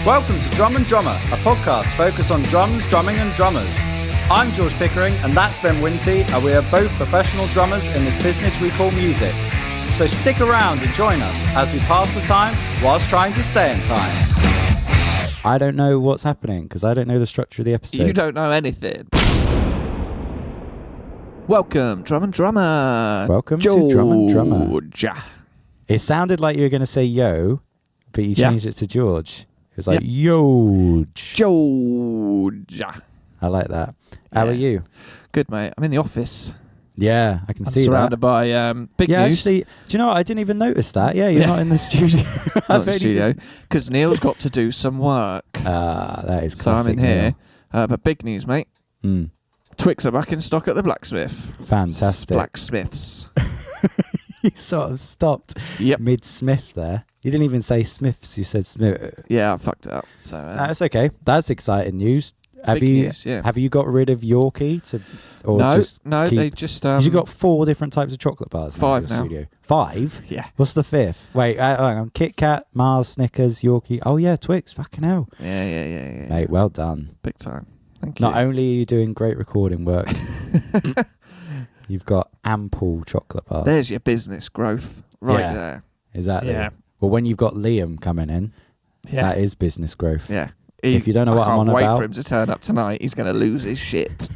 Welcome to Drum and Drummer, a podcast focused on drums, drumming and drummers. I'm George Pickering and that's Ben Winty, and we are both professional drummers in this business we call music. So stick around and join us as we pass the time whilst trying to stay in time. I don't know what's happening because I don't know the structure of the episode. You don't know anything. Welcome, Drum and Drummer. Welcome George. to Drum and Drummer. It sounded like you were going to say yo, but you changed it to George. It was like, George. I like that. How are you? Good, mate. I'm in the office. Yeah, I can see that. Surrounded by big news. Actually, do you know what? I didn't even notice that. Yeah, you're not in the studio. Not in the studio, because Neil's got to do some work. That is classic. So I'm in here. But big news, mate. Twix are back in stock at the blacksmith. Fantastic. Blacksmiths. You sort of stopped mid-smith there. You didn't even say Smiths, you said Smith. Yeah, I fucked it up. So that's okay. That's exciting news. Have you got rid of Yorkie They just you got 4 different types of chocolate bars 5 now. Studio. 5? Yeah. What's the 5th? Wait, hang on. Kit Kat, Mars, Snickers, Yorkie. Oh yeah, Twix. Fucking hell. Yeah. Mate, well done. Big time. Thank you. Not only are you doing great recording work, you've got ample chocolate bars. There's your business growth there. Exactly. Yeah. Well, when you've got Liam coming in, that is business growth. Yeah. If you don't know what I'm on about, I can't wait for him to turn up tonight. He's going to lose his shit.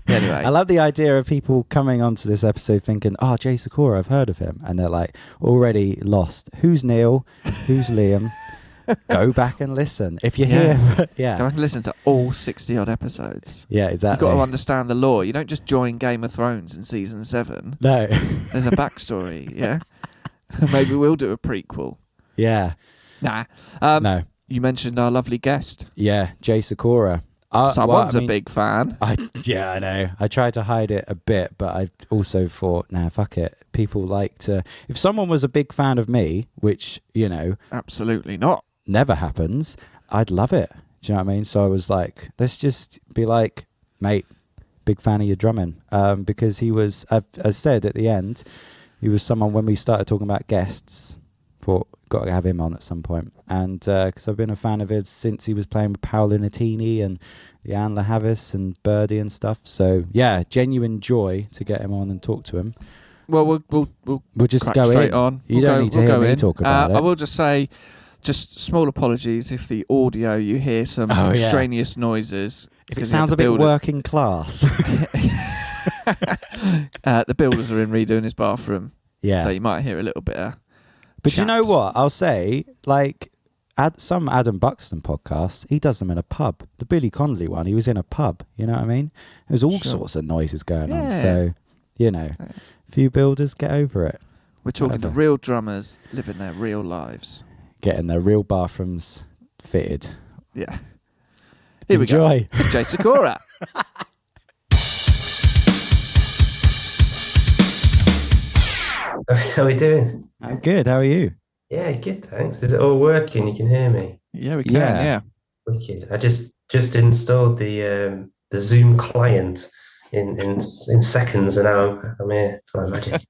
Anyway. I love the idea of people coming onto this episode thinking, Jay Sikora, I've heard of him. And they're like, already lost. Who's Neil? Who's Liam? Go back and listen. If you're here. Go back and listen to all 60-odd episodes. Yeah, exactly. You've got to understand the lore. You don't just join Game of Thrones in season 7. No. There's a backstory, yeah? Maybe we'll do a prequel. Yeah. Nah. No. You mentioned our lovely guest. Yeah, Jay Sikora. Someone's a big fan. I know. I tried to hide it a bit, but I also thought, fuck it. People like to... If someone was a big fan of me, which, Absolutely not. Never happens, I'd love it. Do you know what I mean? So I was like, let's just be like, mate, big fan of your drumming. Because he was, I said at the end, he was someone when we started talking about guests, thought, got to have him on at some point. And because I've been a fan of his since he was playing with Paolo Nutini and Lianne, Havas and Birdy and stuff. So yeah, genuine joy to get him on and talk to him. Well, we'll just go straight in. on. You don't need to hear me talk about it. I will just say, just small apologies if the audio you hear some extraneous noises. If it sounds a bit working class. The builders are in redoing his bathroom. Yeah. So you might hear a little bit of But chat. you know what? I'll say, like, some Adam Buxton podcasts, he does them in a pub. The Billy Connolly one, he was in a pub. You know what I mean? There's all sorts of noises going on. So, few builders, get over it. We're talking to real drummers living their real lives. Getting their real bathrooms fitted. Yeah. Here Enjoy. we go. It's Jay Sikora. How are we doing? I'm good. How are you? Yeah, good, thanks. Is it all working? You can hear me? Yeah, we can, yeah. Wicked. I just installed the Zoom client in seconds, and now I'm here. Oh, magic.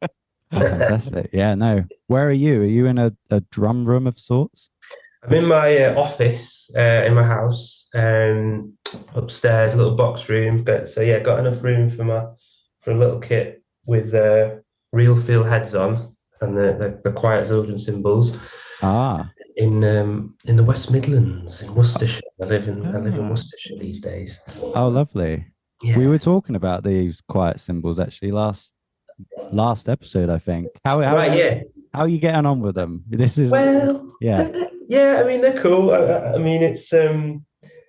Fantastic. Yeah, no. Where are you? Are you in a drum room of sorts? I'm in my office in my house, upstairs, a little box room. But so yeah, got enough room for a little kit with real feel heads on and the quiet Zildjian cymbals. In the West Midlands in Worcestershire. I live in Worcestershire these days. Oh, lovely. Yeah. We were talking about these quiet cymbals actually last episode, I think. How are you getting on with them? This is yeah. I mean, they're cool. I mean, it's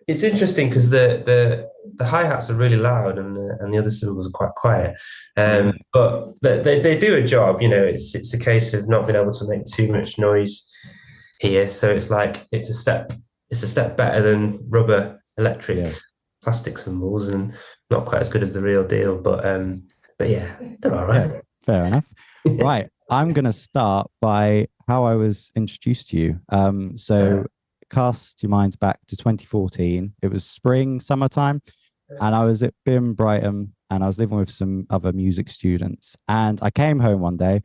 interesting because the hi-hats are really loud and the other cymbals are quite quiet. But they do a job. It's a case of not being able to make too much noise here. So it's like it's a step better than rubber electric plastic cymbals, and not quite as good as the real deal. But yeah, they're all right. Fair enough. Right. I'm going to start by how I was introduced to you. Cast your minds back to 2014. It was spring, summertime, and I was at BIM Brighton, and I was living with some other music students. And I came home one day,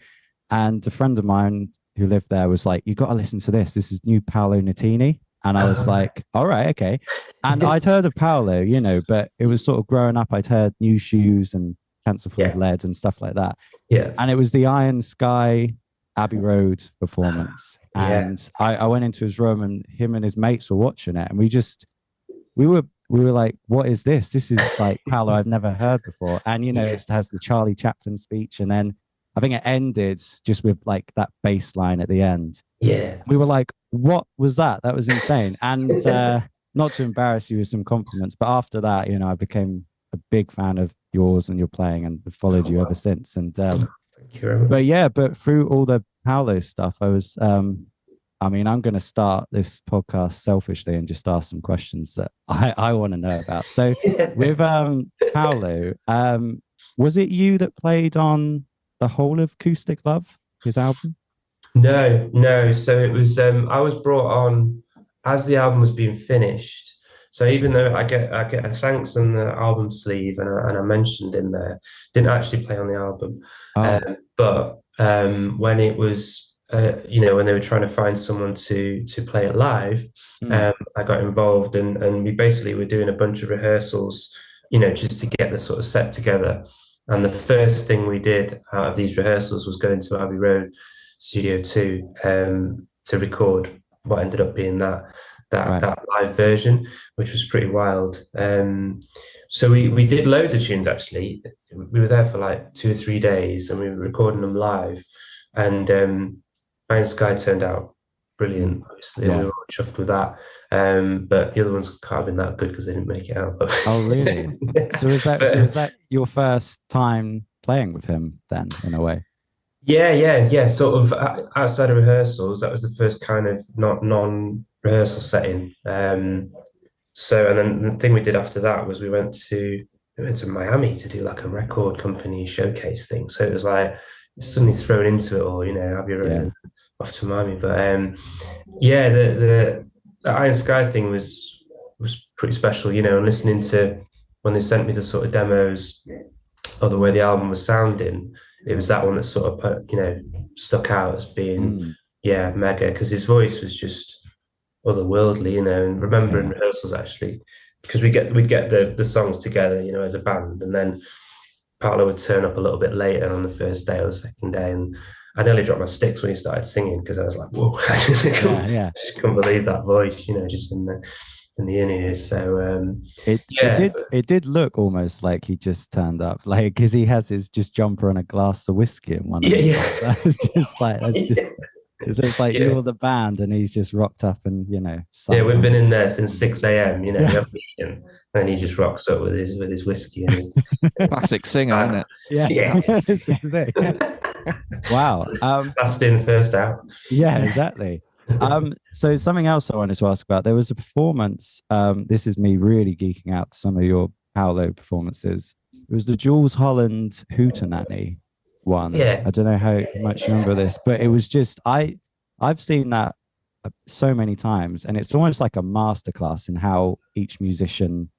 and a friend of mine who lived there was like, you got to listen to this. This is new Paolo Nutini. And I was like, all right, okay. And I'd heard of Paolo, you know, but it was sort of growing up. I'd heard New Shoes and Cancer Full of Lead and stuff like that. Yeah. And it was the Iron Sky Abbey Road performance. And I went into his room and him and his mates were watching it. And we were like, what is this? This is like Paolo I've never heard before. And, you know, it has the Charlie Chaplin speech. And then I think it ended just with like that bass line at the end. Yeah. We were like, what was that? That was insane. And not to embarrass you with some compliments, but after that, you know, I became a big fan of yours and your playing and followed you ever since. And but through all the Paolo stuff, I was I mean, I'm going to start this podcast selfishly and just ask some questions that I want to know about. So with Paolo, was it you that played on the whole of Acoustic Love, his album? No. So it was I was brought on as the album was being finished. So even though I get a thanks on the album sleeve and I mentioned in there, didn't actually play on the album. But when it was you know, when they were trying to find someone to play it live, I got involved and we basically were doing a bunch of rehearsals, you know, just to get the sort of set together. And the first thing we did out of these rehearsals was go into Abbey Road Studio 2 to record what ended up being that live version, which was pretty wild. So we did loads of tunes actually. We were there for like 2 or 3 days and we were recording them live. And Iron Sky turned out brilliant, obviously. We were all chuffed with that. But the other ones can't have been that good because they didn't make it out. Oh, really? So was that your first time playing with him then, in a way? Yeah. Sort of outside of rehearsals, that was the first kind of non-rehearsal setting. So, and then the thing we did after that was we went to Miami to do like a record company showcase thing. So it was like suddenly thrown into it all, you know, Abbey Road off to Miami. But the Iron Sky thing was pretty special, you know, and listening to when they sent me the sort of demos or the way the album was sounding, it was that one that sort of you know, stuck out as being mega, because his voice was just otherworldly, you know. And remembering rehearsals actually, because we'd get the songs together, you know, as a band, and then Paolo would turn up a little bit later on the first day or the second day, and I nearly dropped my sticks when he started singing because I was like, whoa, I just couldn't believe that voice, you know, just in the in-ears. So it did look almost like he just turned up, like, because he has his just jumper and a glass of whiskey in one. That's just like you're the band and he's just rocked up and, you know. We've been in there since 6 a.m. You know, and he just rocks up with his whiskey. And classic singer, isn't it? Yeah. Wow. Last in, first out. Yeah, exactly. So something else I wanted to ask about, there was a performance, this is me really geeking out to some of your Paolo performances. It was the Jools Holland Hootenanny one. I don't know how much you remember this, but it was just I've seen that so many times, and it's almost like a masterclass in how each musician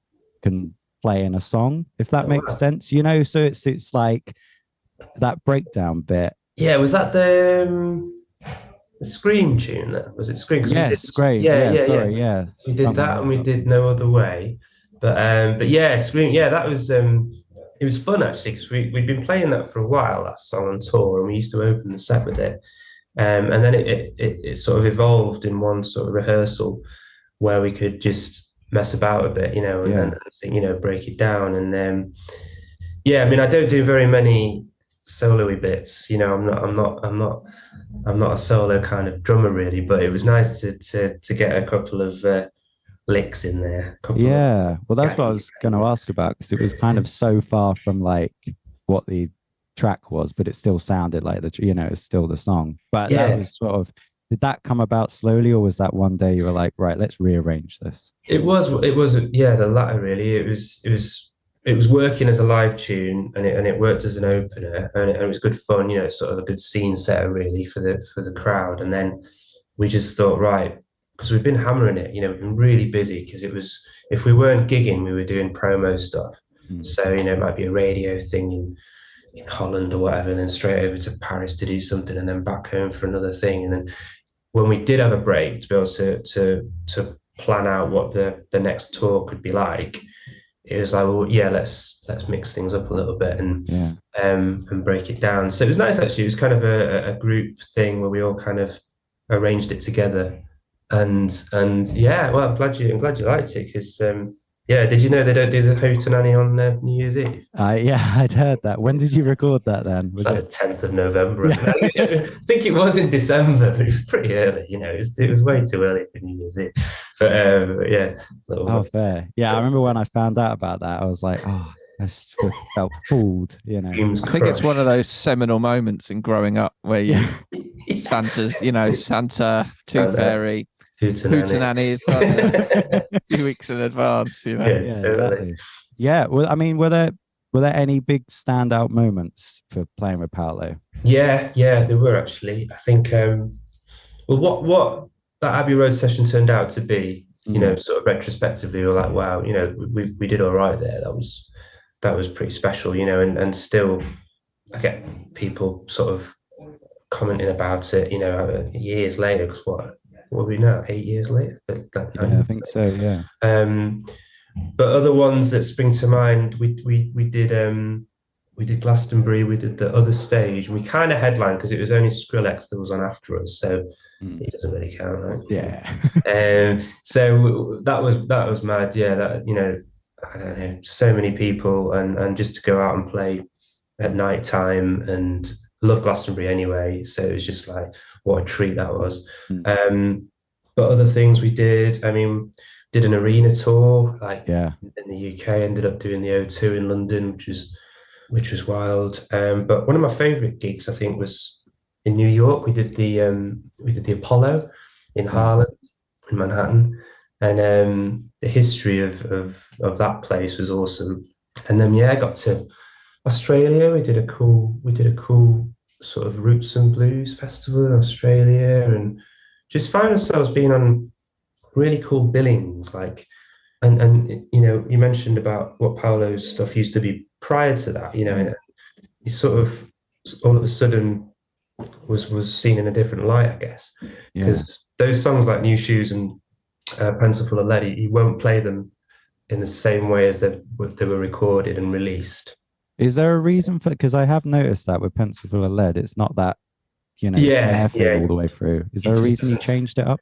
can play in a song, if that makes sense, you know. So it's like that breakdown bit. Was that the Scream tune? That was it. Scream. Scream. We did that, and we did No Other Way. But Scream. That was it was fun actually, because we'd been playing that for a while, that song on tour, and we used to open the set with it. And then it sort of evolved in one sort of rehearsal where we could just mess about a bit, you know, and think, you know, break it down. And I mean, I don't do very many solo-y bits, you know. I'm not a solo kind of drummer really, but it was nice to get a couple of licks in there. Well, that's what I was going to ask about, because it was kind of so far from like what the track was, but it still sounded like it's still the song. But that was sort of, did that come about slowly, or was that one day you were like, right, let's rearrange this? It was the latter really. It was working as a live tune, and it worked as an opener, and it was good fun, you know. It's sort of a good scene setter really for the crowd. And then we just thought, right, because we've been hammering it, you know, we've been really busy, because it was, if we weren't gigging, we were doing promo stuff. So, you know, it might be a radio thing in Holland or whatever, and then straight over to Paris to do something, and then back home for another thing. And then when we did have a break to be able to plan out what the next tour could be like, it was like, well, yeah, let's mix things up a little bit and break it down. So it was nice actually. It was kind of a group thing where we all kind of arranged it together, and yeah, well, I'm glad you liked it because yeah, did you know they don't do the Hootenanny on New Year's Eve? Yeah, I'd heard that. When did you record that then? Was like it the 10th of November? I think it was in December, but it was pretty early. It was way too early for New Year's Eve. But yeah. Oh, fair. Yeah, I remember when I found out about that, I was like, oh, I just felt fooled, I think it's one of those seminal moments in growing up where you Santa's, Santa, Tooth Fairy, Hootenanny is like a few weeks in advance, Yeah, exactly. Yeah, well, I mean, were there any big standout moments for playing with Paolo? Yeah, there were actually. I think well what that Abbey Road session turned out to be, sort of retrospectively, we were like, wow, we did all right there. That was pretty special, and still I get people sort of commenting about it, years later, because what are we now, 8 years later? Yeah, I think so, yeah. But other ones that spring to mind, we did Glastonbury, we did the other stage, and we kind of headlined because it was only Skrillex that was on after us, so it doesn't really count, right? Yeah. So that was mad, yeah. That I don't know, so many people, and just to go out and play at night time, and love Glastonbury anyway, so it was just like what a treat that was. But other things we did, I mean, did an arena tour in the UK, ended up doing the O2 in London, which was wild. But one of my favorite gigs, I think, was in New York. We did the Apollo in Harlem, in Manhattan, and the history of that place was awesome. And then I got to Australia. We did a cool sort of roots and blues festival in Australia, and just found ourselves being on really cool billings, and you mentioned about what Paolo's stuff used to be prior to that, and he sort of all of a sudden was seen in a different light, I guess, because those songs like New Shoes and Pencil Full of Lead, he won't play them in the same way as they were recorded and released. Is there a reason for, because I have noticed that with Pencil Full of Lead, it's not that snare feel all the way through. Is there a reason he changed it up?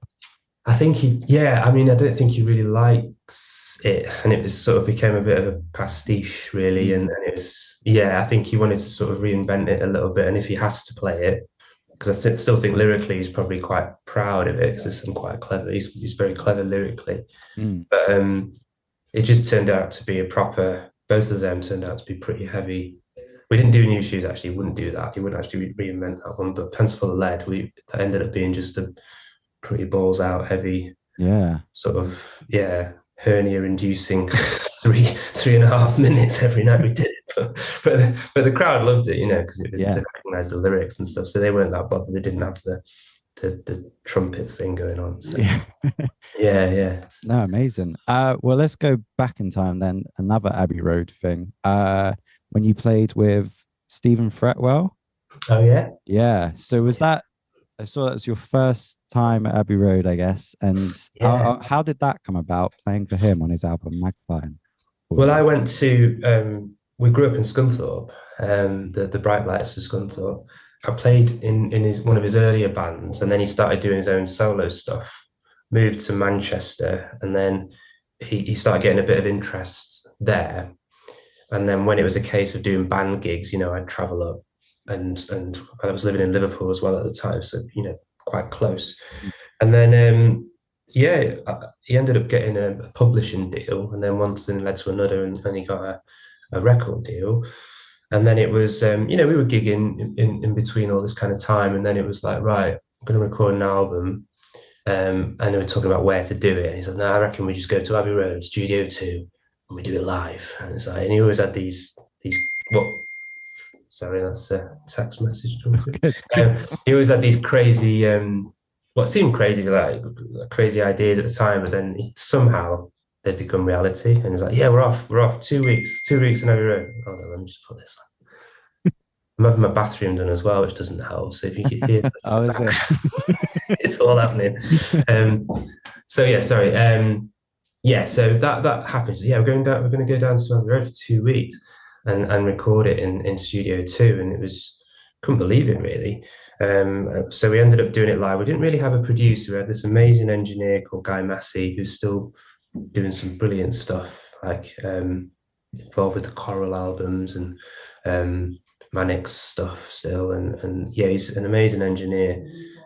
I think I mean, I don't think he really likes it, and it just sort of became a bit of a pastiche, really. And it was, I think he wanted to sort of reinvent it a little bit. And if he has to play it, because I still think lyrically he's probably quite proud of it, because there's some quite clever. He's very clever lyrically, but it just turned out to be both of them turned out to be pretty heavy. We didn't do New Shoes, actually. Wouldn't do that. He wouldn't actually reinvent that one. But Pencil Full of Lead, that ended up being just a pretty balls out heavy, sort of hernia inducing 3.5 minutes every night we did it. But the crowd loved it, because it was they recognised the lyrics and stuff, so they weren't that bothered. They didn't have the trumpet thing going on. So. Yeah. No, amazing. Well, let's go back in time then. Another Abbey Road thing. When you played with Stephen Fretwell. Oh yeah. Yeah. So was that? I saw that was your first time at Abbey Road, I guess. And how did that come about, playing for him on his album Magpie? Well, I went to, we grew up in Scunthorpe, the Bright Lights of Scunthorpe. I played in one of his earlier bands, and then he started doing his own solo stuff, moved to Manchester, and then he started getting a bit of interest there. And then when it was a case of doing band gigs, I'd travel up. And I was living in Liverpool as well at the time, so quite close. And then he ended up getting a publishing deal, and then one thing led to another, and he got a record deal. And then it was we were gigging in between all this kind of time, and then it was like, right, I'm going to record an album, and they were talking about where to do it. And he said, no, I reckon we just go to Abbey Road, Studio 2, and we do it live. And it's like, and he always had these sorry, that's a text message. He always had these crazy, what seemed crazy, like crazy ideas at the time, but then somehow they'd become reality. And he was like, yeah, we're off 2 weeks in Abbey Road. Hold on, let me just put this on. I'm having my bathroom done as well, which doesn't help. So if you could hear, Oh, is it? it's all happening. So yeah, sorry. Yeah, so that happens. Yeah, we're going to go down to Abbey Road for 2 weeks and record it in Studio 2, and it was couldn't believe it really. So we ended up doing it live. We didn't really have a producer. We had this amazing engineer called Guy Massey, who's still doing some brilliant stuff, like involved with the choral albums and Manic's stuff still. And yeah, he's an amazing engineer.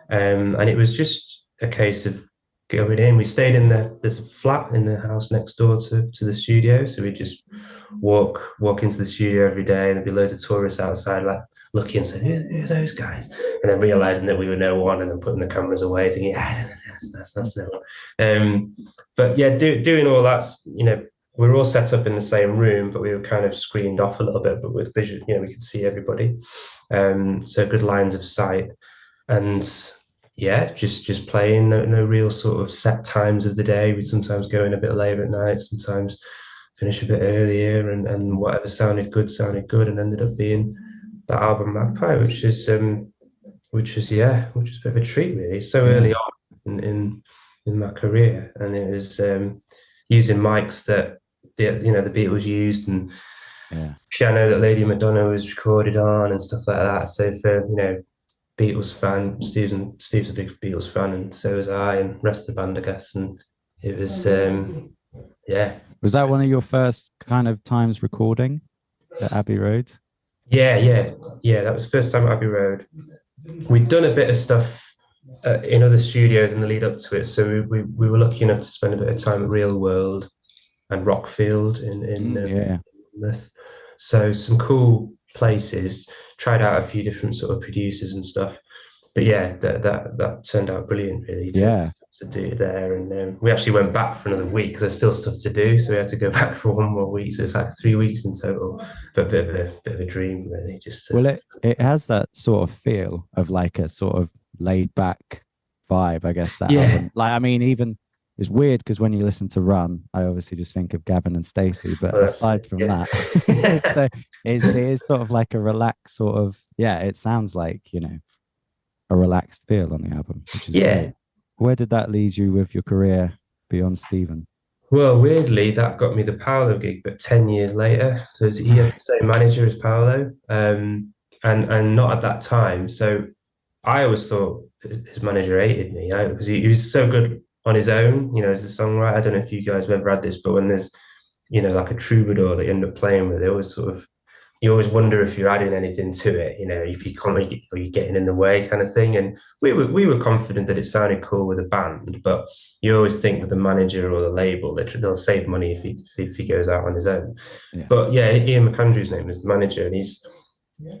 And it was just a case of going in. We stayed in there's a flat in the house next door to the studio. So we just walk into the studio every day, and there'd be loads of tourists outside, like looking and saying, who are those guys? And then realizing that we were no one, and then putting the cameras away, thinking, that's no one. But yeah, doing all that, you know, we were all set up in the same room, but we were kind of screened off a little bit, but with vision, you know, we could see everybody. So good lines of sight. And yeah, just playing, no real sort of set times of the day. We'd sometimes go in a bit later at night, sometimes finish a bit earlier, and whatever sounded good, and ended up being that album Magpie, which is a bit of a treat really. So early on in my career, and it was using mics that the Beatles used, and piano that Lady Madonna was recorded on, and stuff like that. So for Beatles fan, Steve's a big Beatles fan, and so was I, and the rest of the band, I guess. And it was Was that one of your first kind of times recording at Abbey Road? Yeah. That was the first time at Abbey Road. We'd done a bit of stuff in other studios in the lead up to it. So we were lucky enough to spend a bit of time at Real World and Rockfield in Plymouth. So some cool places. Tried out a few different sort of producers and stuff. But yeah, that turned out brilliant, really. To do it there, and we actually went back for another week because there's still stuff to do, so we had to go back for one more week. So it's like 3 weeks in total. But a bit of a dream, really. It has that sort of feel of like a sort of laid back vibe, I guess. That album. Like, I mean, even it's weird because when you listen to Run, I obviously just think of Gavin and Stacey. But aside from that, it is sort of like a relaxed sort of It sounds like a relaxed feel on the album, which is great. Where did that lead you with your career beyond Stephen? Well, weirdly, that got me the Paolo gig, but 10 years later. So he had the same manager as Paolo, and not at that time. So I always thought his manager hated me because he was so good on his own, as a songwriter. I don't know if you guys have ever had this, but when there's, like a troubadour that you end up playing with, they always you always wonder if you're adding anything to it, if you can't make it, or you're getting in the way, kind of thing. And we were confident that it sounded cool with a band, but you always think with the manager or the label, they'll save money if he goes out on his own. But Ian McAndrew's name is the manager, and he's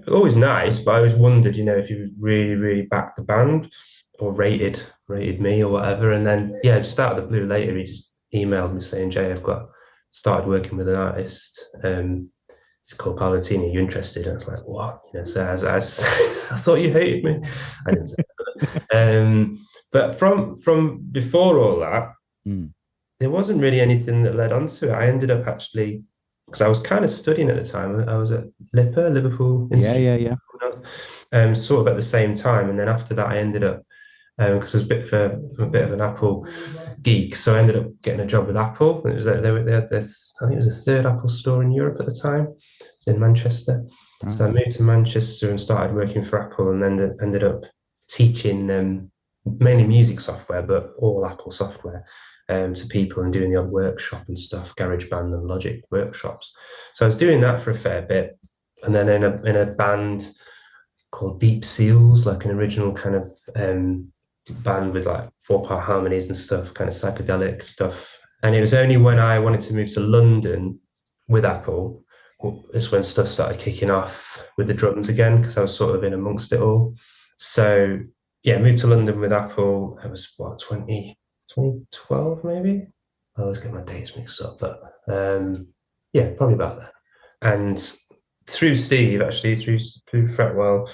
always nice, but I always wondered, if he would really, really back the band or rated me or whatever. And then just out of the blue later, he just emailed me saying, Jay, I've started working with an artist. It's called Paolo Nutini. Are you interested? And I was like, what? So I thought you hated me. I didn't say that. But from before all that, there wasn't really anything that led on to it. I ended up actually, because I was kind of studying at the time. I was at Liverpool Institute. Sort of at the same time. And then after that, I ended up, because I was a bit of an Apple geek, so I ended up getting a job with Apple. It was they had this, I think it was the third Apple store in Europe at the time. It's in Manchester. So I moved to Manchester and started working for Apple, and then ended up teaching mainly music software, but all Apple software to people, and doing the odd workshop and stuff, GarageBand and Logic workshops. So I was doing that for a fair bit, and then in a band called Deep Seals, like an original kind of band with like 4-part harmonies and stuff, kind of psychedelic stuff. And it was only when I wanted to move to London with Apple, it's when stuff started kicking off with the drums again, because I was sort of in amongst it all. So moved to London with Apple. It was 2012 maybe. I always get my dates mixed up, but probably about that. And through Steve, actually, through Fretwell,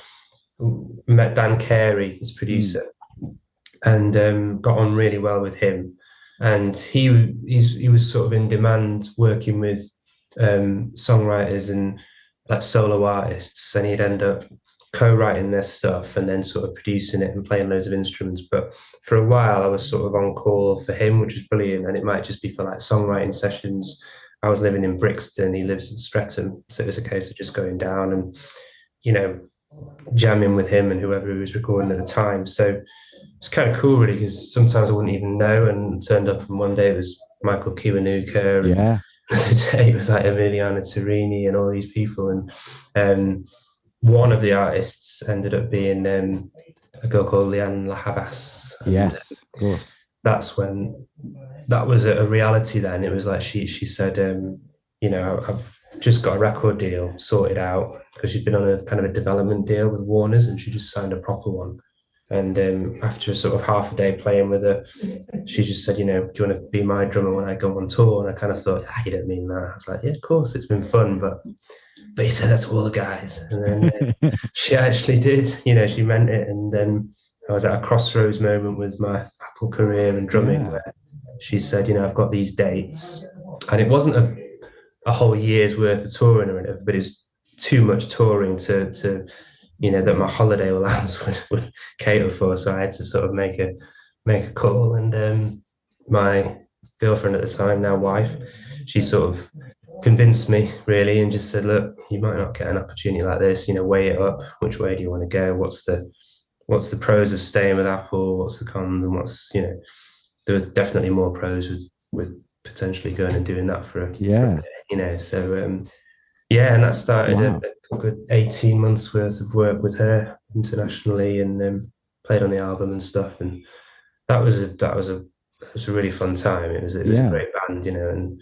met Dan Carey, his producer, and got on really well with him. And he was sort of in demand, working with songwriters and like solo artists, and he'd end up co-writing their stuff and then sort of producing it and playing loads of instruments. But for a while, I was sort of on call for him, which was brilliant. And it might just be for like songwriting sessions. I was living in Brixton, he lives in Streatham, so it was a case of just going down and, you know, jamming with him and whoever he was recording at the time. So it's kind of cool, really, because sometimes I wouldn't even know, and turned up, and one day it was Michael Kiwanuka, and Yeah. the day it was like Emiliana Torini and all these people. And one of the artists ended up being a girl called Lianne Havas. Yes, of course. That's when that was a reality then. It was like she said, you know, I've just got a record deal sorted out, because she'd been on a kind of a development deal with Warner's, and she just signed a proper one. And after sort of half a day playing with her, she just said, you know, do you want to be my drummer when I go on tour? And I kind of thought, you don't mean that. I was like, yeah, of course, it's been fun, but he said that to all the guys. And then she actually did, you know, she meant it. And then I was at a crossroads moment with my Apple career and drumming, where she said, you know, I've got these dates. And it wasn't a whole year's worth of touring or anything, but it's too much touring to you know, that my holiday allowance would cater for. So I had to sort of make a call. And my girlfriend at the time, now wife, she sort of convinced me, really, and just said, look, you might not get an opportunity like this, you know, weigh it up. Which way do you want to go? What's the pros of staying with Apple? What's the cons? And what's, you know, there was definitely more pros with potentially going and doing that for a day, you know. So yeah, and that started a good 18 months worth of work with her internationally, and played on the album and stuff. And that was a really fun time. It was a great band, you know, and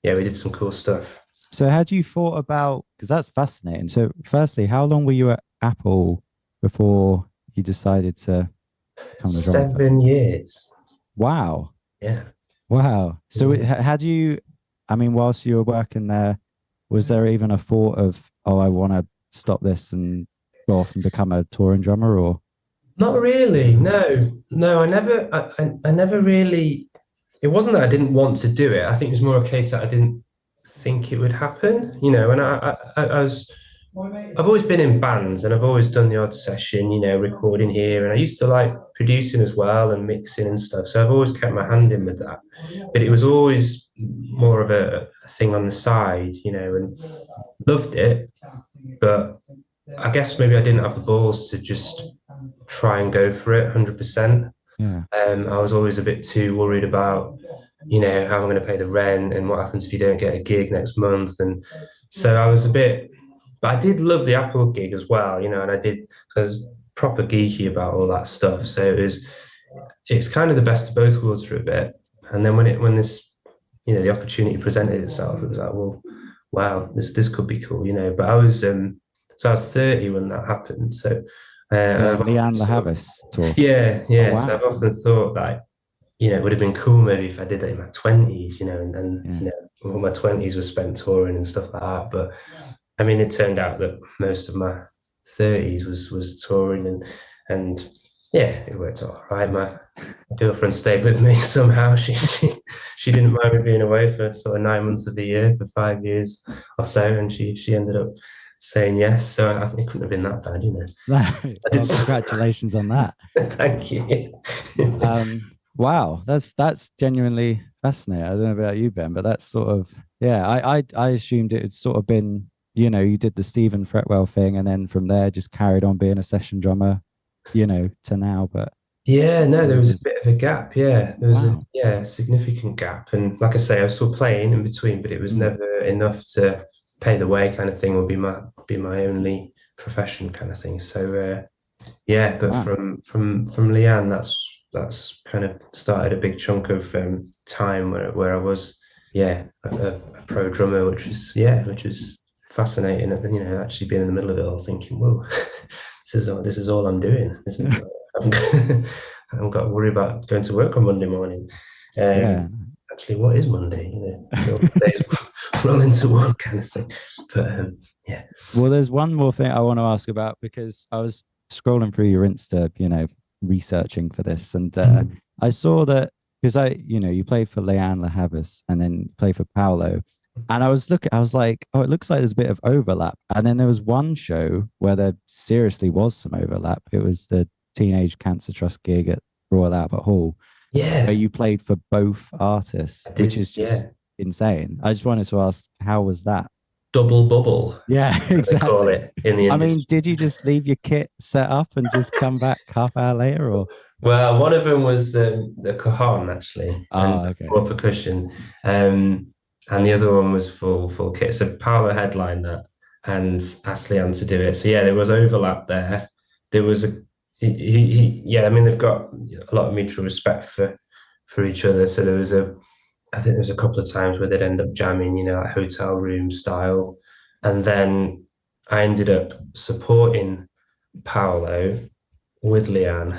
yeah, we did some cool stuff. So had you thought about, because that's fascinating. So firstly, how long were you at Apple before you decided to become a drummer? 7 years. Wow. Yeah. Wow. So had you, I mean, whilst you were working there, was there even a thought of, oh, I want to stop this and go off and become a touring drummer? Or not really? No, I never really. It wasn't that I didn't want to do it. I think it was more a case that I didn't think it would happen, you know. And I've always been in bands, and I've always done the odd session, you know, recording here. And I used to like producing as well and mixing and stuff. So I've always kept my hand in with that. But it was always more of a thing on the side, you know, and loved it. But I guess maybe I didn't have the balls to just try and go for it 100%. yeah, I was always a bit too worried about, you know, how I'm going to pay the rent and what happens if you don't get a gig next month. And so I was a bit, but I did love the Apple gig as well, you know, and I was proper geeky about all that stuff. So it's kind of the best of both worlds for a bit. And then when this, you know, the opportunity presented itself, it was like, well, wow, this could be cool, you know. But I was so I was 30 when that happened. So Lianne the Havas tour. Yeah. Oh, wow. So I've often thought that, you know, it would have been cool maybe if I did that in my 20s, you know, and you know, all my 20s were spent touring and stuff like that. But I mean, it turned out that most of my 30s was touring, and yeah, it worked all right. My girlfriend stayed with me somehow. She didn't mind me being away for sort of 9 months of the year for 5 years or so, and she ended up saying yes. So it couldn't have been that bad, you know. Well, congratulations on that. Thank you. Wow, that's genuinely fascinating. I don't know about you, Ben, but that's sort of, yeah, I assumed it had sort of been, you know, you did the Stephen Fretwell thing, and then from there just carried on being a session drummer, you know, to now. But yeah, no, there was a bit of a gap. Yeah, there was a significant gap. And like I say, I was still playing in between, but it was never enough to pay the way, kind of thing, would be my only profession, kind of thing. So yeah, but from Lianne, that's kind of started a big chunk of time where I was a pro drummer, which was fascinating. You know, actually being in the middle of it all, thinking, whoa, this is all I'm doing. I haven't got to worry about going to work on Monday morning. Actually, what is Monday? You know, days roll into one, kind of thing. But yeah. Well, there's one more thing I want to ask about, because I was scrolling through your Insta, you know, researching for this, and I saw that, because you played for Lianne La Havas and then you played for Paolo, And I was like, oh, it looks like there's a bit of overlap. And then there was one show where there seriously was some overlap. It was the Teenage Cancer Trust gig at Royal Albert Hall, where Yeah, you played for both artists, I which did. is Yeah, just insane. I just wanted to ask, how was that? double bubble, Yeah, as they call exactly. it in the I mean, industry. did you just leave your kit set up and just come back half hour later, or? Well, one of them was the cajon actually, and Oh, okay. more percussion, um, and the other one was full kit. So Paolo headlined that and asked Lianne to do it. So yeah, there was overlap there. There was a yeah. I mean, they've got a lot of mutual respect for each other. So there was I think there was a couple of times where they'd end up jamming, like hotel room style, and then I ended up supporting Paolo with Lianne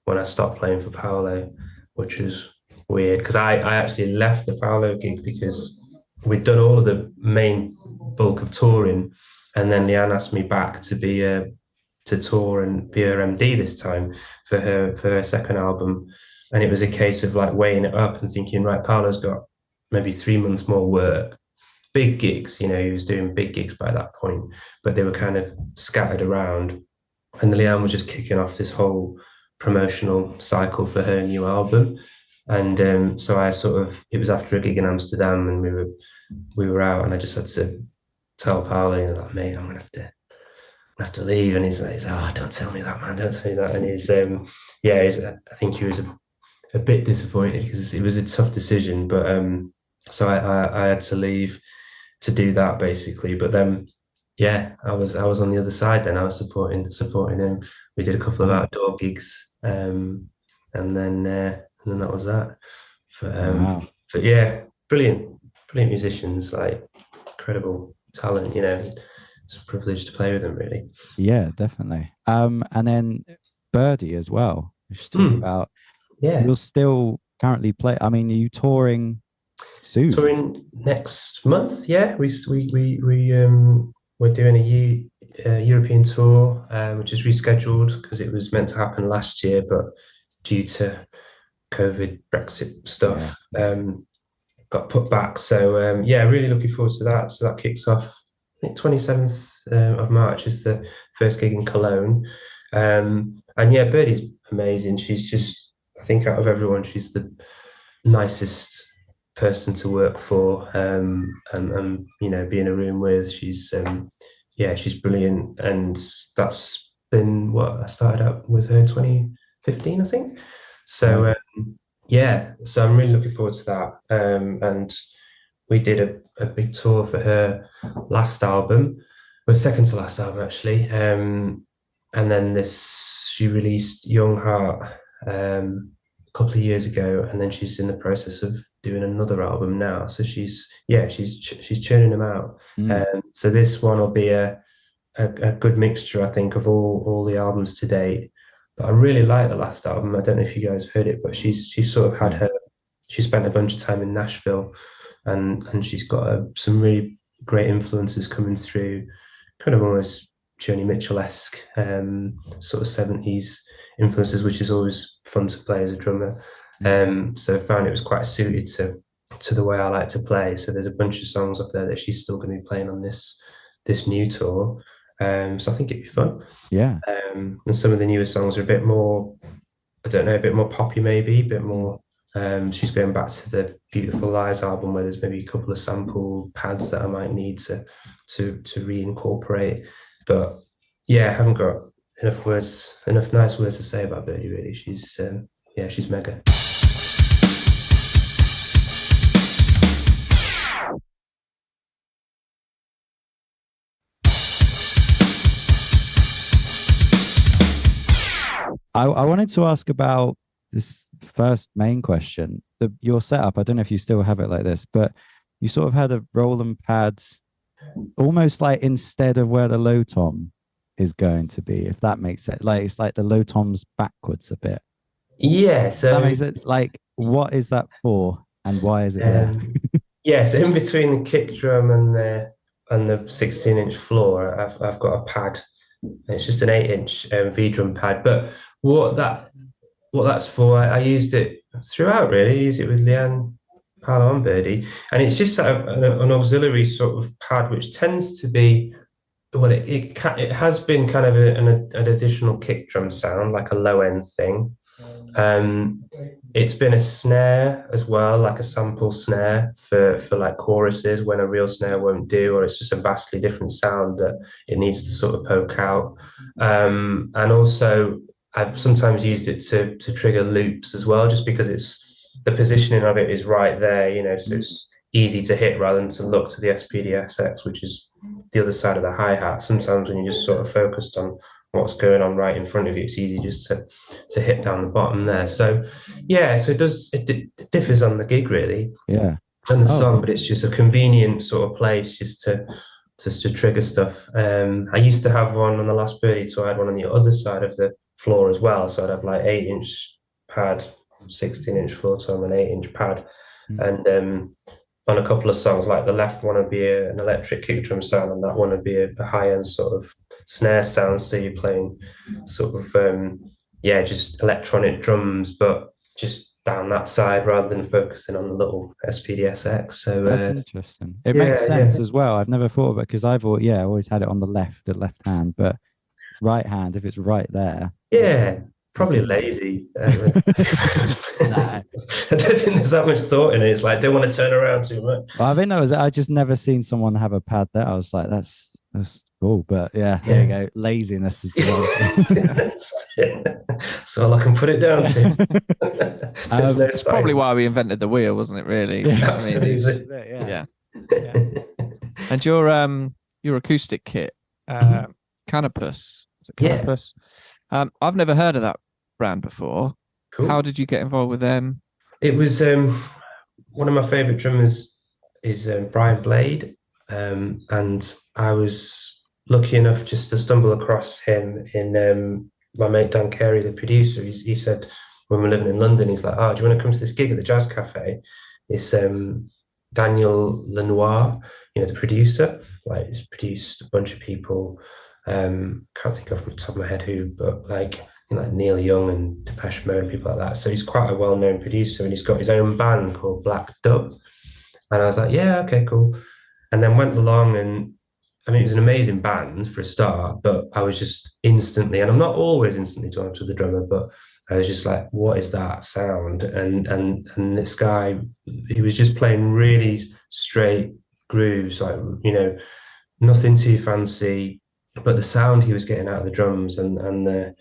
when I stopped playing for Paolo, which was weird because I actually left the Paolo gig because we'd done all of the main bulk of touring, and then Leanne asked me back to tour and be her MD this time for her second album, and it was a case of like weighing it up and thinking, right, Paolo's got maybe 3 months more work. Big gigs, he was doing big gigs by that point, but they were kind of scattered around. And Leanne was just kicking off this whole promotional cycle for her new album. And so it was after a gig in Amsterdam, and we were out, and I just had to tell Paolo, like, mate, I'm gonna have to leave. And he's like, oh, don't tell me that, man, don't tell me that. And I think he was a bit disappointed because it was a tough decision, but so I had to leave to do that basically. But then yeah, I was on the other side then. I was supporting him. We did a couple of outdoor gigs, and then that was that. But Wow. but yeah, brilliant musicians, like incredible talent. It's a privilege to play with them, really. Yeah, definitely. And then Birdy as well. We should talk about. Yeah, You're still currently I mean, are you touring soon? touring next month. Yeah, we're doing a European tour, which is rescheduled because it was meant to happen last year, but due to COVID, Brexit Yeah. stuff, got put back. So yeah, really looking forward to that. So that kicks off. I think 27th of March is the first gig in Cologne. And yeah, Birdie's amazing. She's just, I think, out of everyone, she's the nicest person to work for, and be in a room with. She's brilliant, and that's been what I started out with her in 2015, I think. So Right. yeah, so I'm really looking forward to that. And we did a big tour for her last album, well, second to last album actually. And then she released Young Heart a couple of years ago, and then she's in the process of doing another album now. So she's churning them out. Mm. So this one will be a good mixture, I think, of all the albums to date. But I really like the last album. I don't know if you guys heard it, but she's sort of had she spent a bunch of time in Nashville, and she's got some really great influences coming through, kind of almost Joni Mitchell-esque, sort of 70s influences, which is always fun to play as a drummer. So I found it was quite suited to the way I like to play. So there's a bunch of songs off there that she's still going to be playing on this new tour. So I think it'd be fun. Yeah. And some of the newer songs are a bit more, I don't know, a bit more poppy maybe, a bit more. She's going back to the Beautiful Lies album where there's maybe a couple of sample pads that I might need to reincorporate. But yeah, I haven't got enough nice words to say about Birdie really. She's mega. I wanted to ask about this first main question. Your setup, I don't know if you still have it like this, but you sort of had a Roland pads almost like instead of where the low tom is going to be, if that makes sense. Like it's like the low tom's backwards a bit. Yeah, That so makes sense. Like, what is that for, and why is it there? yeah, so in between the kick drum and the 16-inch floor, I've got a pad. It's just an 8-inch V drum pad. But what that's for, I used it throughout really. I used it with Lianne Paolo and Birdy, and it's just an auxiliary sort of pad, which tends to be, well, it has been kind of an additional kick drum sound, like a low end thing. It's been a snare as well, like a sample snare for like choruses when a real snare won't do, or it's just a vastly different sound that it needs to sort of poke out. And also I've sometimes used it to trigger loops as well, just because the positioning of it is right there, so it's easy to hit rather than to look to the SPDSX, which is the other side of the hi-hat. Sometimes when you're just sort of focused on what's going on right in front of you, it's easy just to hit down the bottom there. So yeah, so it differs on the gig really. Yeah. And the song, but it's just a convenient sort of place just to trigger stuff. I used to have one on the last Birdy tour. I had one on the other side of the floor as well. So I'd have like 8-inch pad, 16-inch floor tom, and 8-inch pad. And on a couple of songs, like the left one would be an electric kick drum sound, and that one would be a high-end sort of snare sound. So you're playing sort of just electronic drums, but just down that side rather than focusing on the little SPDSX. So that's interesting. It makes sense as well. I've never thought of it because I always had it on the left hand, but right hand, if it's right there. Yeah. Probably lazy. I don't think there's that much thought in it. It's like, I don't want to turn around too much. Well, I think I just never seen someone have a pad there. I was like, that's cool. But yeah, there you go. Laziness is so all I can put it down to. It's probably why we invented the wheel, wasn't it? Really? Yeah. And your acoustic kit, Canopus. Is it Canopus? Yeah. I've never heard of that brand before. Cool. How did you get involved with them? It was one of my favorite drummers is Brian Blade, and I was lucky enough just to stumble across him in my mate Dan Carey, the producer. He said when we were living in London, he's like, "Oh, do you want to come to this gig at the Jazz Cafe?" It's Daniel Lenoir, the producer. Like, he's produced a bunch of people. Can't think of from the top of my head who, but like Neil Young and Depeche Mode and people like that. So he's quite a well-known producer, and he's got his own band called Black Dub. And I was like, yeah, okay, cool. And then went along, and I mean, it was an amazing band for a start, but I was just instantly, and I'm not always instantly drawn to the drummer, but I was just like, what is that sound? And this guy, he was just playing really straight grooves, like, nothing too fancy, but the sound he was getting out of the drums and the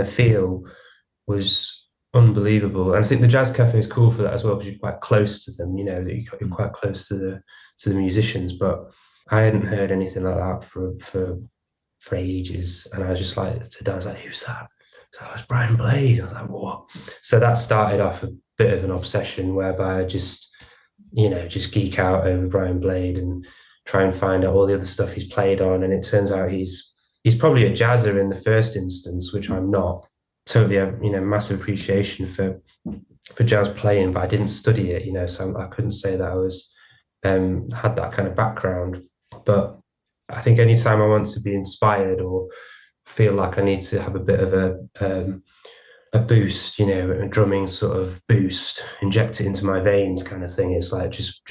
feel was unbelievable. And I think the Jazz Cafe is cool for that as well, because you're quite close to them, that you're quite close to the musicians. But I hadn't heard anything like that for ages, and I was just like, to Dan, I was like, who's that? So it's Brian Blade. I was like, what? So that started off a bit of an obsession whereby I just geek out over Brian Blade and try and find out all the other stuff he's played on. And it turns out he's probably a jazzer in the first instance, which I'm not. Totally have, massive appreciation for jazz playing, but I didn't study it, so I couldn't say that I was had that kind of background. But I think anytime I want to be inspired or feel like I need to have a bit of a boost, a drumming sort of boost, inject it into my veins kind of thing, it's like just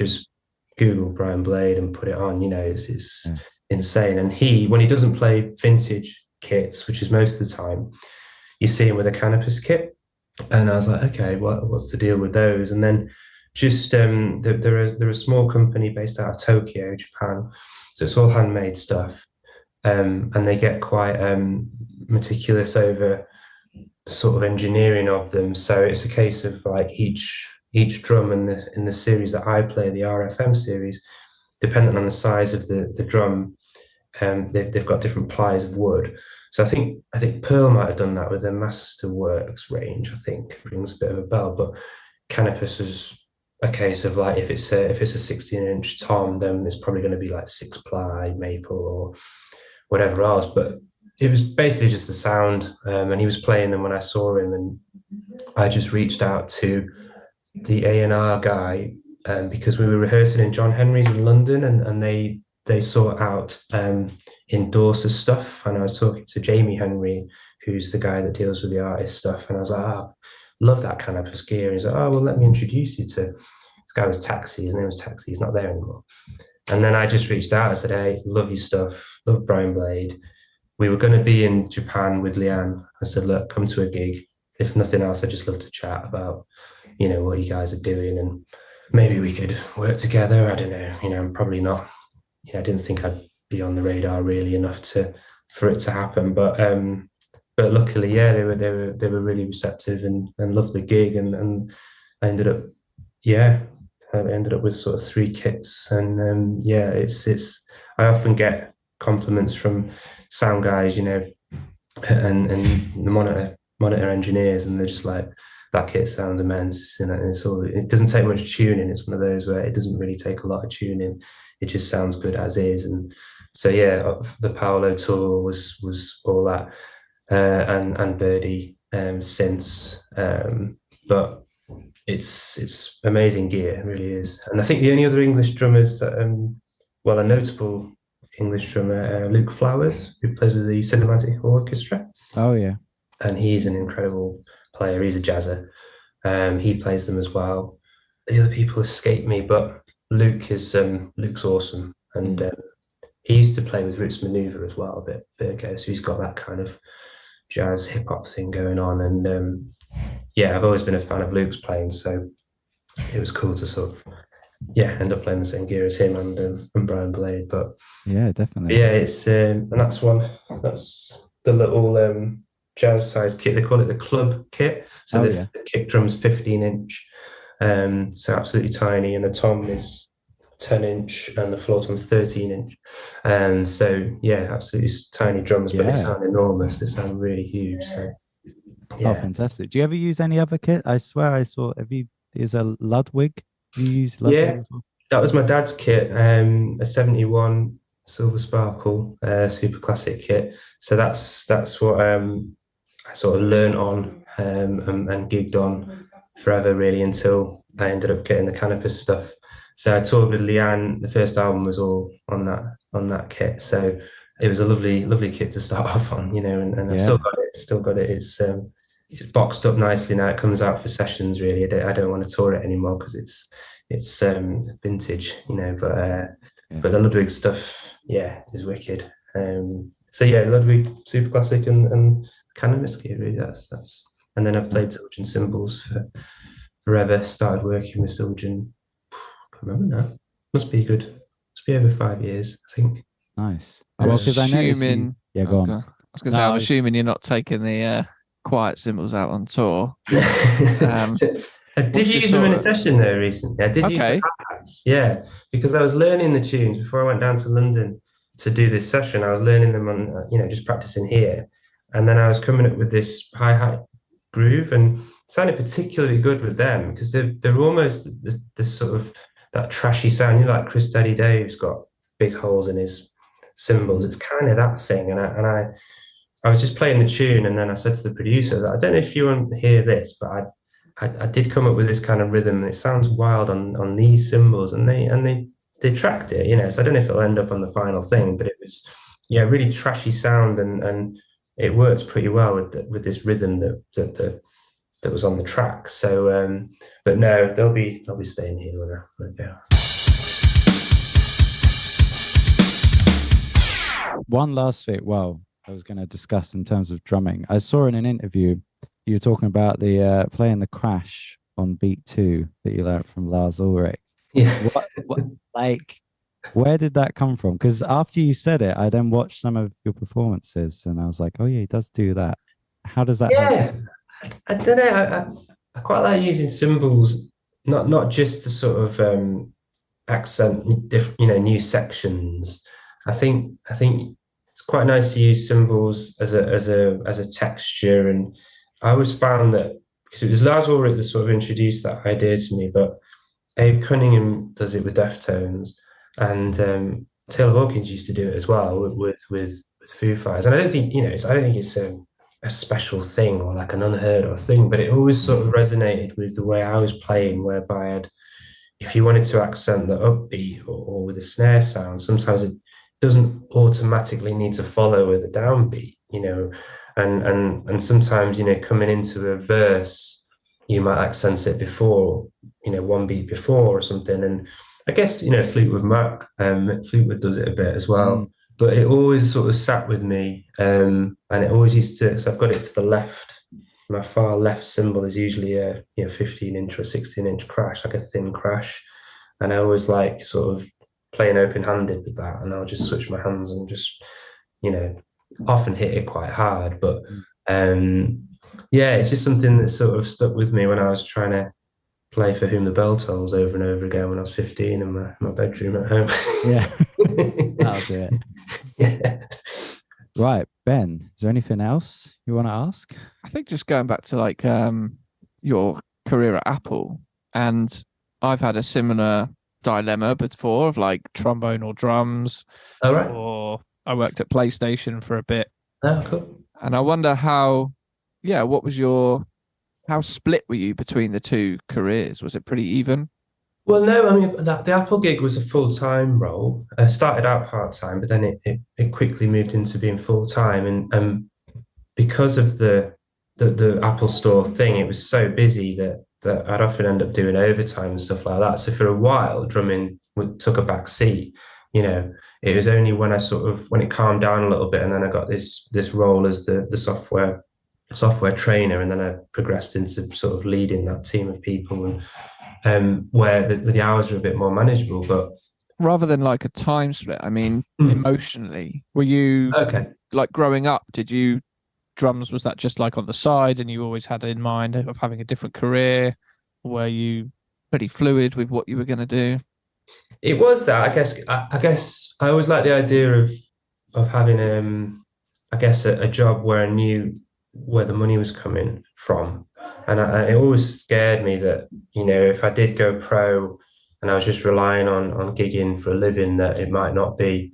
Google Brian Blade and put it on. It's insane. And when he doesn't play vintage kits, which is most of the time, you see him with a Canopus kit, and I was like, okay, what's the deal with those? And then just they're a small company based out of Tokyo, Japan, so it's all handmade stuff, and they get quite meticulous over sort of engineering of them. So it's a case of like each drum in the series that I play, the RFM series, depending on the size of the drum, they've got different plies of wood. So I think Pearl might have done that with their Masterworks range. I think rings a bit of a bell. But Canopus is a case of like, if it's a 16-inch tom, then it's probably going to be like 6-ply maple or whatever else. But it was basically just the sound, and he was playing them when I saw him, and I just reached out to the A&R guy because we were rehearsing in John Henry's in London, and they sort out endorser stuff, and I was talking to Jamie Henry, who's the guy that deals with the artist stuff, and I was like, love that Canopus gear. And he's like, oh, well, let me introduce you to this guy was Taxi. His name was Taxi. He's not there anymore. And then I just reached out. I said, hey, love your stuff. Love Brian Blade. We were going to be in Japan with Lianne. I said, look, come to a gig. If nothing else, I'd just love to chat about, what you guys are doing, and maybe we could work together. I don't know. I'm probably not. I didn't think I'd be on the radar really enough for it to happen. But luckily, yeah, they were really receptive and loved the gig, and I ended up, I ended up with sort of 3 kits, and it's I often get compliments from sound guys, and the monitor engineers, and they're just like, that kit sounds immense, and it doesn't take much tuning. It's one of those where it doesn't really take a lot of tuning. It just sounds good as is. And so the Paolo tour was all that, and Birdy since, but it's amazing gear, it really is. And I think the only other English drummers that a notable English drummer, Luke Flowers, who plays with the Cinematic Orchestra. Oh yeah, and he's an incredible player. He's a jazzer. He plays them as well. The other people escape me, but Luke's awesome, and he used to play with Roots Maneuver as well a bit ago. So he's got that kind of jazz hip hop thing going on, and I've always been a fan of Luke's playing, so it was cool to sort of end up playing the same gear as him and Brian Blade. But yeah, definitely. Yeah, it's and that's the little jazz size kit. They call it the club kit. So the kick drum's 15-inch, so absolutely tiny, and the tom is 10-inch, and the floor tom's 13-inch. So absolutely tiny drums, but they sound enormous. They sound really huge. So oh, fantastic. Do you ever use any other kit? I swear I saw. Is a Ludwig? You use Ludwig before? That was my dad's kit. A 71 Silver Sparkle, super classic kit. So that's what I sort of learned on and gigged on forever, really, until I ended up getting the Canopus stuff. So I toured with Lianne. The first album was all on that kit. So it was a lovely kit to start off on, and I've still got it. It's boxed up nicely now. It comes out for sessions, really. I don't want to tour it anymore because it's vintage, but the Ludwig stuff, is wicked. Ludwig super classic and Canopus gear, really. That's and then I've played Siljan cymbals for forever. Started working with Siljan, I can't remember now. Must be over 5 years, I think. Nice. I'm assuming. Go on. I was going to say, I'm assuming you're not taking the quiet cymbals out on tour. I did use them in a session there recently. I did use the Havas, because I was learning the tunes before I went down to London to do this session. I was learning them on, just practicing here, and then I was coming up with this hi-hat groove, and it sounded particularly good with them because they're almost the sort of that trashy sound. Like Chris Daddy Dave's got big holes in his cymbals. It's kind of that thing, and I was just playing the tune, and then I said to the producer, I don't know if you want to hear this, but I did come up with this kind of rhythm, and it sounds wild on these cymbals, and they tracked it, so I don't know if it'll end up on the final thing, but it was really trashy sound, and it works pretty well with this rhythm that was on the track. So but no, they'll be staying here when I go. One last thing I was going to discuss in terms of drumming. I saw in an interview you were talking about the playing the crash on beat 2 that you learned from Lars Ulrich. Yeah. Where did that come from? Because after you said it, I then watched some of your performances, and I was like, oh yeah, he does do that. How does that help? I don't know. I quite like using cymbals, not just to sort of accent new sections. I think it's quite nice to use cymbals as a texture, and I always found that because it was Lars Ulrich that sort of introduced that idea to me, but Abe Cunningham does it with Deftones, and Taylor Hawkins used to do it as well with Foo Fighters. And I don't think it's a special thing or like an unheard of thing, but it always sort of resonated with the way I was playing, whereby if you wanted to accent the upbeat or with a snare sound, sometimes it doesn't automatically need to follow with a downbeat, and sometimes coming into a verse you might accent it before, one beat before or something. And I guess, Fleetwood Mac, Fleetwood does it a bit as well. But it always sort of sat with me. And it always used to, so I've got it to the left. My far left cymbal is usually a 15-inch or 16-inch crash, like a thin crash. And I always like sort of playing open-handed with that. And I'll just switch my hands and just, often hit it quite hard. But yeah, it's just something that sort of stuck with me when I was trying to play For Whom the Bell Tolls over and over again when I was 15 in my bedroom at home. Yeah, that'll do it. Yeah. Right, Ben, is there anything else you want to ask? I think just going back to like your career at Apple, and I've had a similar dilemma before of like trombone or drums. All right. Or I worked at PlayStation for a bit. Oh, cool. And I wonder how split were you between the two careers? Was it pretty even? Well, no, I mean, the Apple gig was a full-time role. I started out part-time, but then it quickly moved into being full-time. And because of the Apple Store thing, it was so busy that I'd often end up doing overtime and stuff like that. So for a while, drumming took a back seat. It was only when when it calmed down a little bit, and then I got this role as the software trainer, and then I progressed into sort of leading that team of people, and where the hours are a bit more manageable. But rather than like a time split, I mean, emotionally, were you like growing up? Drums, was that just like on the side, and you always had in mind of having a different career? Were you pretty fluid with what you were going to do? It was that, I guess I always liked the idea of having a job where I knew where the money was coming from. And it always scared me that, if I did go pro and I was just relying on gigging for a living, that it might not be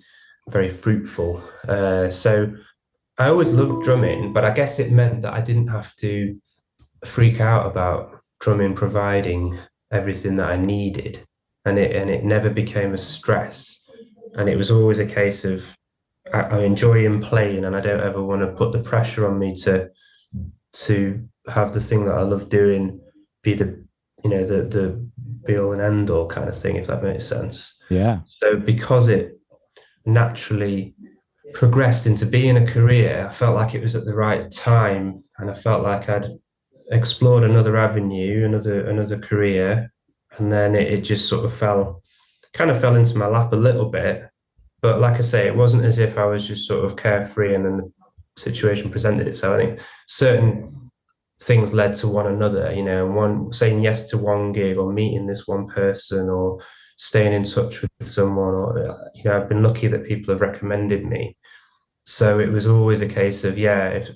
very fruitful. So I always loved drumming, but I guess it meant that I didn't have to freak out about drumming providing everything that I needed. And it never became a stress. And it was always a case of I enjoy playing, and I don't ever want to put the pressure on me to have the thing that I love doing be the be all and end all kind of thing, if that makes sense. Yeah. So because it naturally progressed into being a career, I felt like it was at the right time, and I felt like I'd explored another avenue, another career. And then it just sort of fell into my lap a little bit. But like I say, it wasn't as if I was just sort of carefree and then the situation presented itself. I think certain things led to one another, and saying yes to one gig, or meeting this one person, or staying in touch with someone, or, I've been lucky that people have recommended me. So it was always a case of, if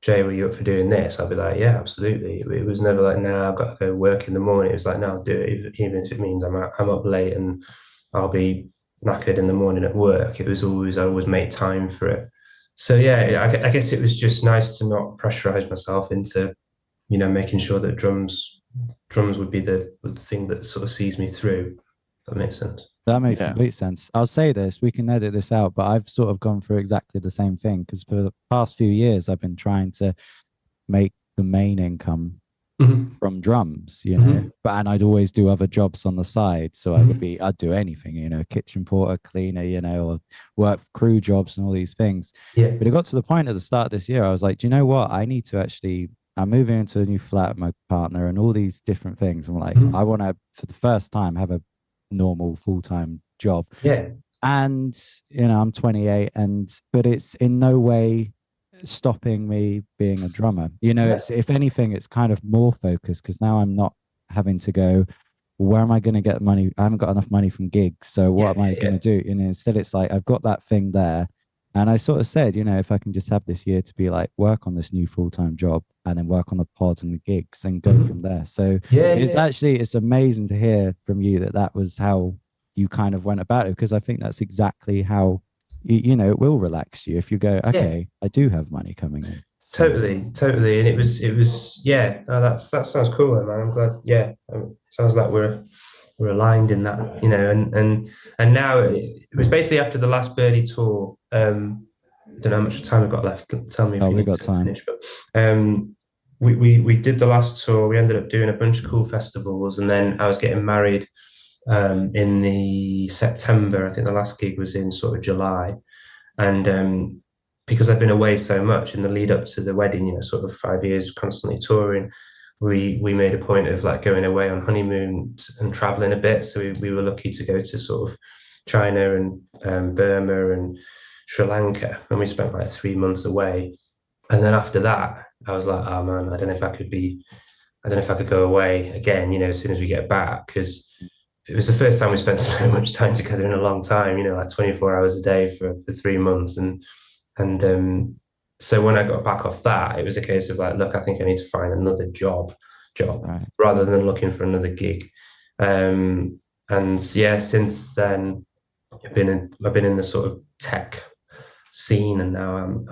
Jay, were you up for doing this? I'd be like, yeah, absolutely. It was never like, no, I've got to go work in the morning. It was like, no, I'll do it, even if it means I'm up late and I'll be knackered in the morning at work. It was always, I always make time for it. So yeah, I guess it was just nice to not pressurize myself into, making sure that drums would be the thing that sort of sees me through. That makes sense. That makes complete sense. I'll say this, we can edit this out, but I've sort of gone through exactly the same thing, because for the past few years, I've been trying to make the main income from drums, and I'd always do other jobs on the side. So I'd do anything, kitchen porter, cleaner, or work crew jobs and all these things. Yeah. But it got to the point at the start of this year, I was like, do you know what? I need to I'm moving into a new flat with my partner and all these different things. I'm like, I want to, for the first time, have a normal full-time job. Yeah. And I'm 28, but it's in no way stopping me being a drummer. It's, if anything, it's kind of more focused, because now I'm not having to go, where am I going to get money? I haven't got enough money from gigs, so what am I going to do? Instead it's like, I've got that thing there, and I sort of said, if I can just have this year to be like, work on this new full-time job, and then work on the pod and the gigs, and go from there. So it's amazing to hear from you that was how you kind of went about it, because I think that's exactly how it will relax you if you go, okay, I do have money coming in. So. Totally. And it was that sounds cool, man. I'm glad. Sounds like we're aligned in that, and now it was basically after the last Birdy tour. I don't know how much time we've got left. Tell me if we got time. Finish, but we did the last tour. We ended up doing a bunch of cool festivals, and then I was getting married in the September. I think the last gig was in sort of July, and because I'd been away so much in the lead up to the wedding, you know, sort of 5 years constantly touring, we made a point of like going away on honeymoon and traveling a bit. So we were lucky to go to sort of China and Burma and Sri Lanka, and we spent like 3 months away. And then after that, I was like, oh man, I don't know if I could go away again, you know, as soon as we get back, because it was the first time we spent so much time together in a long time, you know, like 24 hours a day for 3 months. And so when I got back off that, it was a case of like, look, I think I need to find another job right, rather than looking for another gig. And yeah, since then I've been in the sort of tech scene, and now I'm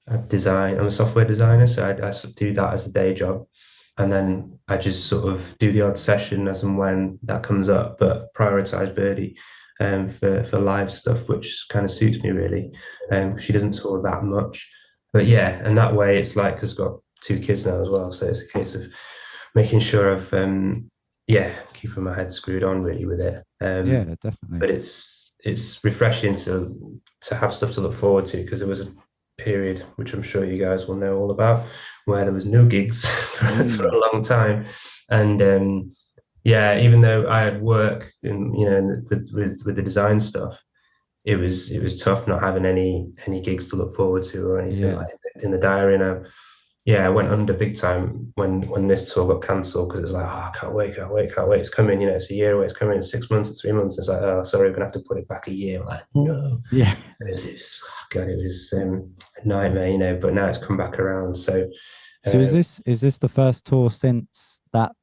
a software designer, so I do that as a day job, and then I just sort of do the odd session as and when that comes up, but prioritize Birdy for live stuff, which kind of suits me really, because she doesn't tour that much. But yeah, and that way it's like, because I've got 2 kids now as well, so it's a case of making sure I've keeping my head screwed on really with it. Yeah, definitely. But it's refreshing to have stuff to look forward to, because there was a period, which I'm sure you guys will know all about, where there was no gigs for a long time, and even though I had work with the design stuff, it was tough not having any gigs to look forward to or anything like in the diary. And I went under big time when this tour got cancelled, because it was like, oh, I can't wait, it's coming, you know, it's a year away, it's coming in 6 months, it's 3 months. It's like, oh, sorry, we're gonna have to put it back a year. I'm like, no. Yeah. It was a nightmare, you know, but now it's come back around. So is this the first tour since that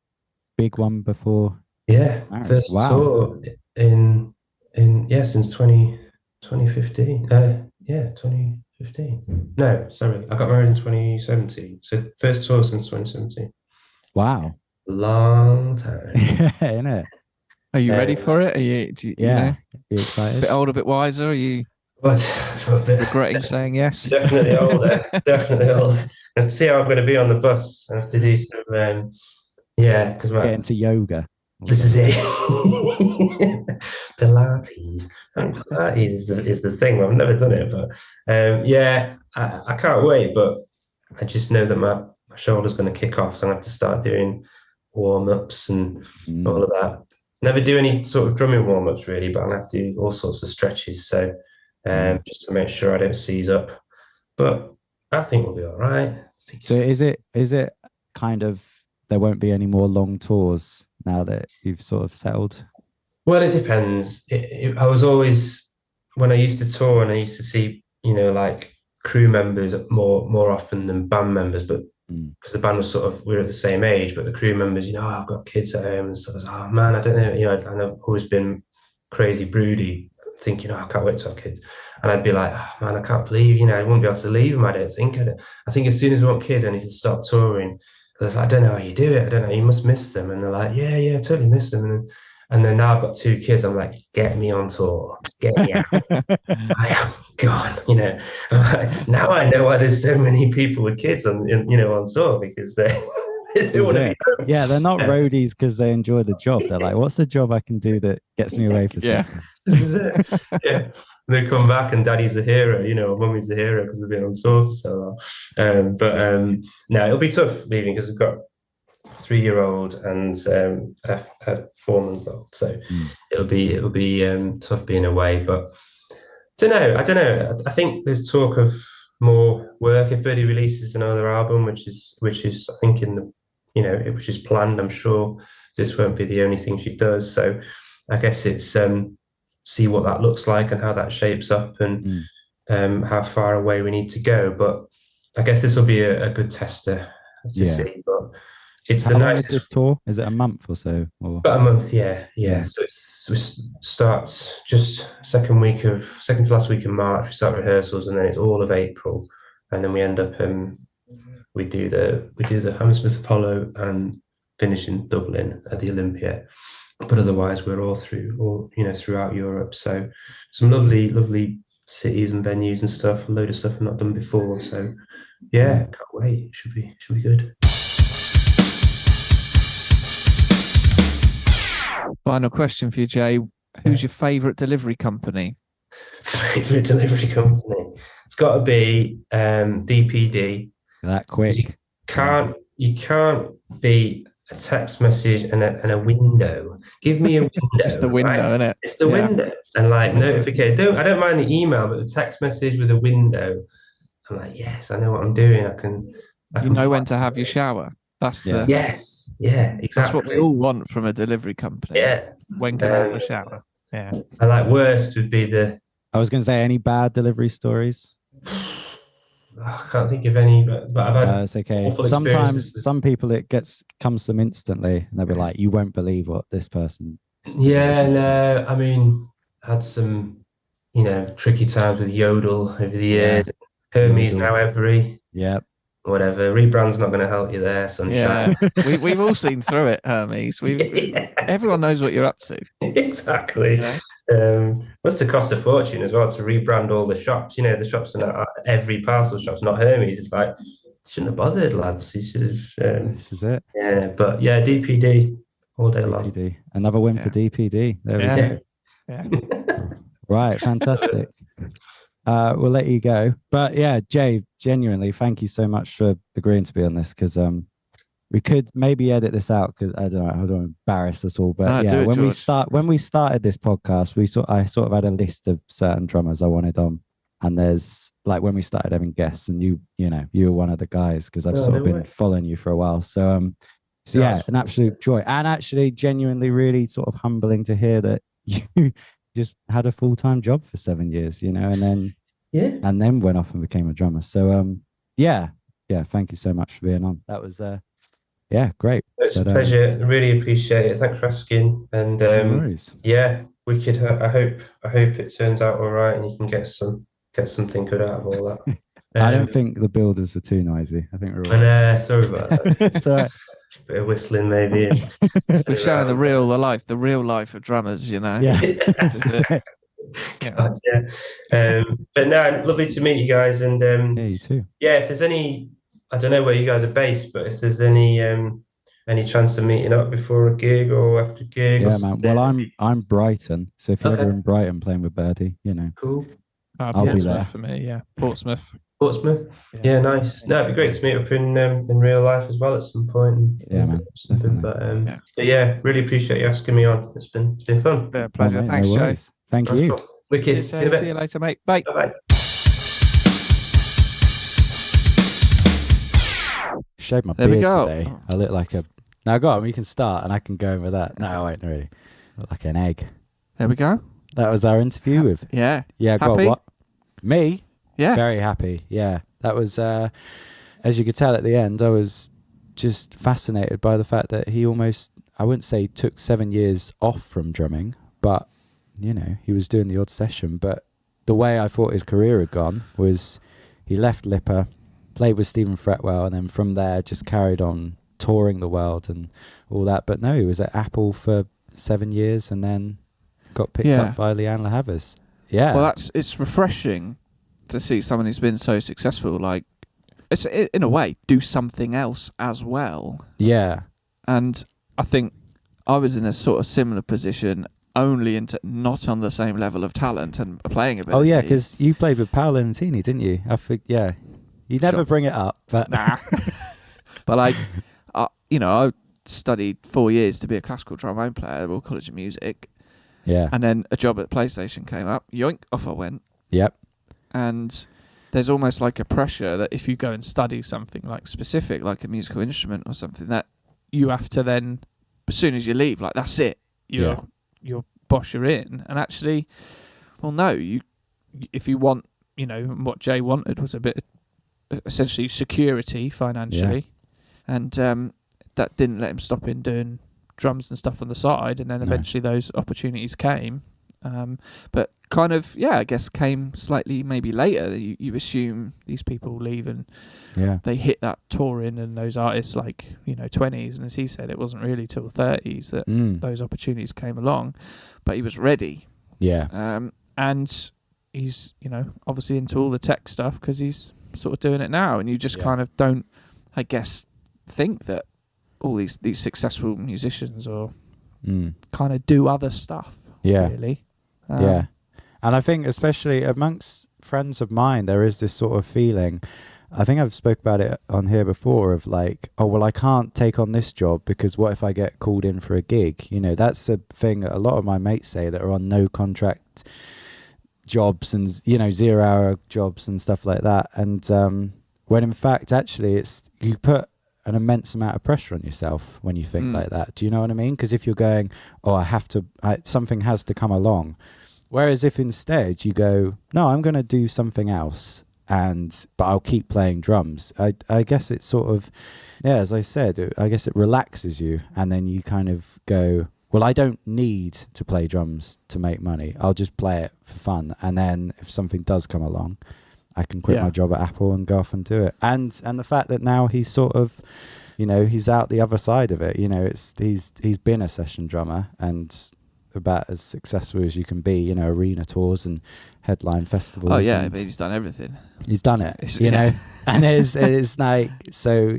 big one before? Yeah, first tour in since 2015. 2015. No, sorry, I got married in 2017. So first tour since 2017. Wow. Long time. Isn't it? Are you ready for it? Are you Are you excited? A bit older, a bit wiser? Are you regretting saying yes? Definitely older. Definitely older. And see how I'm going to be on the bus. I have to do some because get into yoga. This is it. Pilates. Pilates is the thing. I've never done it, but I can't wait. But I just know that my shoulder's going to kick off, so I have to start doing warm-ups and all of that. Never do any sort of drumming warm-ups really, but I'm going to have to do all sorts of stretches, so just to make sure I don't seize up. But I think we'll be all right. So is it kind of, there won't be any more long tours now that you've sort of settled? Well, it depends. I was always, when I used to tour and I used to see, you know, like crew members more often than band members, but because the band was sort of, we were at the same age, but the crew members, you know, I've got kids at home and stuff. I was, oh man, I don't know, you know, and I've always been crazy broody, thinking, oh, I can't wait to have kids. And I'd be like, oh man, I can't believe, you know, I won't be able to leave them. I don't think. I think as soon as we want kids, I need to stop touring. Because I don't know how you do it. I don't know. You must miss them. And they're like, yeah, I totally miss them. And then now I've got 2 kids. I'm like, get me on tour. Get me out. I am gone. You know. Now I know why there's so many people with kids on tour, because they want to be. Yeah, they're not roadies because they enjoy the job. They're like, what's the job I can do that gets me away for 6 months? This is it. Yeah. They come back and daddy's the hero, you know, mummy's the hero because they've been on tour for so long. No, it'll be tough leaving because I've got a 3-year-old and a 4-month-old. So it'll be tough being away. But I don't know. I think there's talk of more work if Birdy releases another album, which is I think which is planned. I'm sure this won't be the only thing she does. So I guess it's see what that looks like and how that shapes up and how far away we need to go. But I guess this will be a good tester to see. But it's how long is this tour? Is it a month or so? Or? About a month, yeah. So it starts just second to last week in March. We start rehearsals, and then it's all of April, and then we end up we do the Hammersmith Apollo and finish in Dublin at the Olympia. But otherwise, we're all throughout Europe. So some lovely cities and venues and stuff. A load of stuff I've not done before. So yeah, can't wait. Should be good. Final question for you, Jay. Who's your favourite delivery company? Favorite delivery company? It's got to be DPD. That quick. You can't beat a text message and a window. Give me a window. It's the window, right? isn't it? It's the window. And like notification. I don't mind the email, but the text message with a window, I'm like, yes, I know what I'm doing. I can know when to have your shower. That's the yes, yeah, exactly. That's what we all want from a delivery company. Yeah. When can I have a shower? Yeah. I like worst would be I was going to say, any bad delivery stories? I can't think of any, but I've had it's okay. Sometimes some people comes to them instantly, and they'll be like, "You won't believe what this person." Yeah, no. I mean, I had some, tricky times with Yodel over the years. Hermes now every. Yep. Whatever. Rebrand's not going to help you there, sunshine. Yeah. we've all seen through it, Hermes. Everyone knows what you're up to. Exactly. Must have cost a fortune as well to rebrand all the shops. The shops are not every parcel shop's not Hermes. It's like, shouldn't have bothered, lads. You should have. This is it. Yeah, but yeah, DPD all day long. DPD. Another win for DPD. There we go. Yeah. Right, fantastic. We'll let you go. But yeah, Jay, genuinely, thank you so much for agreeing to be on this, because we could maybe edit this out, because I don't want to embarrass us all. But when we started this podcast, I sort of had a list of certain drummers I wanted on, and there's like when we started having guests, and you were one of the guys, because I've sort of been following you for a while. So yeah, an absolute joy, and actually genuinely really sort of humbling to hear that you just had a full-time job for 7 years, and then went off and became a drummer. So yeah, thank you so much for being on. That was great. It's a pleasure. Really appreciate it. Thanks for asking. And no worries. Yeah, wicked. I hope it turns out all right, and you can get something good out of all that. I don't think the builders were too noisy. I think we're all right. Sorry about that. It's all right. Bit of whistling maybe. We're showing the real life of drummers, Yeah. God, but no, lovely to meet you guys, and yeah, you too. Yeah, if there's any, I don't know where you guys are based, but if there's any chance of meeting up before a gig or after gig, yeah, man. Well, I'm Brighton, so if you're ever in Brighton playing with Birdy, cool. I'll be there for me. Yeah, Portsmouth. Yeah, nice. No, it'd be great to meet up in real life as well at some point. Man. But yeah, really appreciate you asking me on. It's been fun. Yeah, pleasure. Mate, thanks, Jay. Thank you. Wicked. See you later, mate. Bye. Bye. Shaved my beard today. I look like a. Now go on. We can start, and I can go in with that. No, wait, not really. I look like an egg. There we go. That was our interview with. Yeah. Yeah. Happy? Got what? Me? Yeah. Very happy. Yeah. That was, as you could tell at the end, I was just fascinated by the fact that he almost, I wouldn't say took 7 years off from drumming, but, he was doing the odd session. But the way I thought his career had gone was he left Lipper, played with Stephen Fretwell, and then from there just carried on touring the world and all that. But no, he was at Apple for 7 years and then got picked up by Lianne Havas. Yeah. Well, it's refreshing to see someone who's been so successful, like, it's in a way, do something else as well. Yeah. And I think I was in a sort of similar position, only not on the same level of talent and playing ability. Oh yeah, because you played with Paolo Nutini, didn't you? I think, yeah. You never bring it up, but nah. But I studied 4 years to be a classical trombone player at Royal College of Music. Yeah. And then a job at PlayStation came up. Yoink, off I went. Yep. And there's almost like a pressure that if you go and study something like specific, like a musical instrument or something, that you have to then, as soon as you leave, like that's it. You're bosh, you're in. And actually, well, no, if you want, what Jay wanted was a bit of, essentially security financially. Yeah. And that didn't let him stop in doing drums and stuff on the side. And then eventually those opportunities came. But kind of, I guess came slightly maybe later. You assume these people leave and they hit that touring, and those artists like, 20s. And as he said, it wasn't really till 30s that those opportunities came along. But he was ready. Yeah. And he's, you know, obviously into all the tech stuff because he's sort of doing it now, and you just kind of don't, I guess, think that all these successful musicians or kind of do other stuff. Really. And I think especially amongst friends of mine, there is this sort of feeling. I think I've spoke about it on here before of like, oh, well, I can't take on this job because what if I get called in for a gig? You know, that's a thing that a lot of my mates say that are on no contract jobs and, you know, 0-hour jobs and stuff like that. And when in fact, actually, it's you put an immense amount of pressure on yourself when you think like that. Do you know what I mean? Because if you're going, oh, something has to come along. Whereas if instead you go, no, I'm going to do something else, but I'll keep playing drums. I guess it's sort of, as I said, I guess it relaxes you, and then you kind of go, well, I don't need to play drums to make money. I'll just play it for fun, and then if something does come along, I can quit my job at Apple and go off and do it. And the fact that now he's sort of, you know, he's out the other side of it. You know, he's been a session drummer and about as successful as you can be, you know, arena tours and headline festivals. Oh yeah, but he's done everything. He's done it, you know, and it's like, so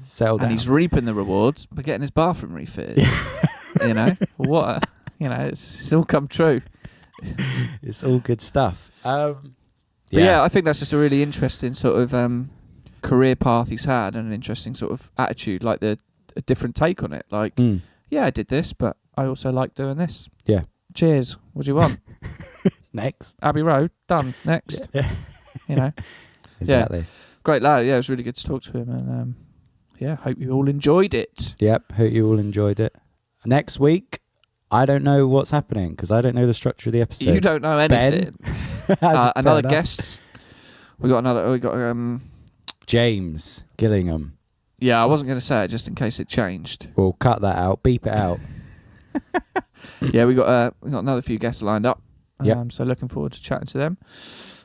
settle down. And he's reaping the rewards by getting his bathroom refitted. You know, it's all come true. It's all good stuff. But I think that's just a really interesting sort of career path he's had, and an interesting sort of attitude, like a different take on it. Like, I did this, but I also like doing this. Yeah. Cheers. What do you want? Next. Abbey Road. Done. Next. Yeah. You know. Exactly. Yeah. Great lad. Yeah, it was really good to talk to him, and hope you all enjoyed it. Yep. Hope you all enjoyed it. Next week, I don't know what's happening because I don't know the structure of the episode. You don't know anything. Another guest. We got James Gillingham. Yeah, I wasn't going to say it just in case it changed. We'll cut that out. Beep it out. Yeah, we got another few guests lined up. So looking forward to chatting to them.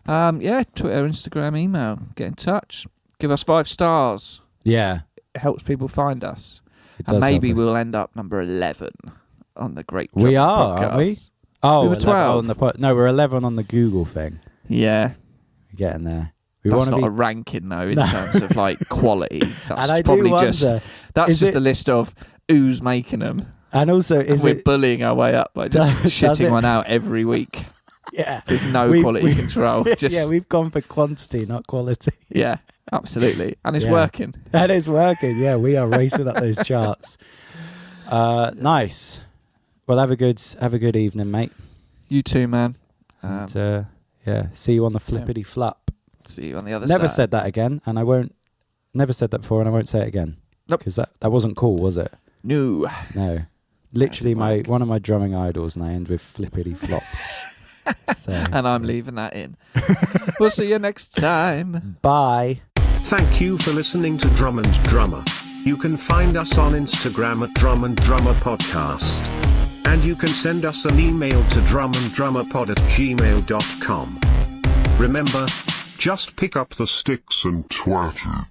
Twitter, Instagram, email. Get in touch. Give us 5 stars. Yeah. It helps people find us. And maybe we'll end up number 11 on the Great Drum We are, podcast. Aren't we? Oh, we were 12. We're 11 on the Google thing. Yeah. We're getting there. That's not a ranking though in terms of like quality. That's probably just a list of who's making them. And also, we're bullying our way up by just shitting one out every week. Yeah, with no quality control. We've gone for quantity, not quality. Yeah, absolutely, and it's working. That is working. Yeah, we are racing up those charts. Nice. Well, have a good evening, mate. You too, man. And, see you on the flippity flop. See you on the other side. Never said that again, and I won't. Never said that before, and I won't say it again. Nope. Because that wasn't cool, was it? No. Literally, one of my drumming idols, and I end with flippity flop. And I'm leaving that in. We'll see you next time. Bye. Thank you for listening to Drum and Drummer. You can find us on Instagram at Drum and Drummer Podcast. And you can send us an email to drumanddrummerpod@gmail.com. Remember, just pick up the sticks and twat it.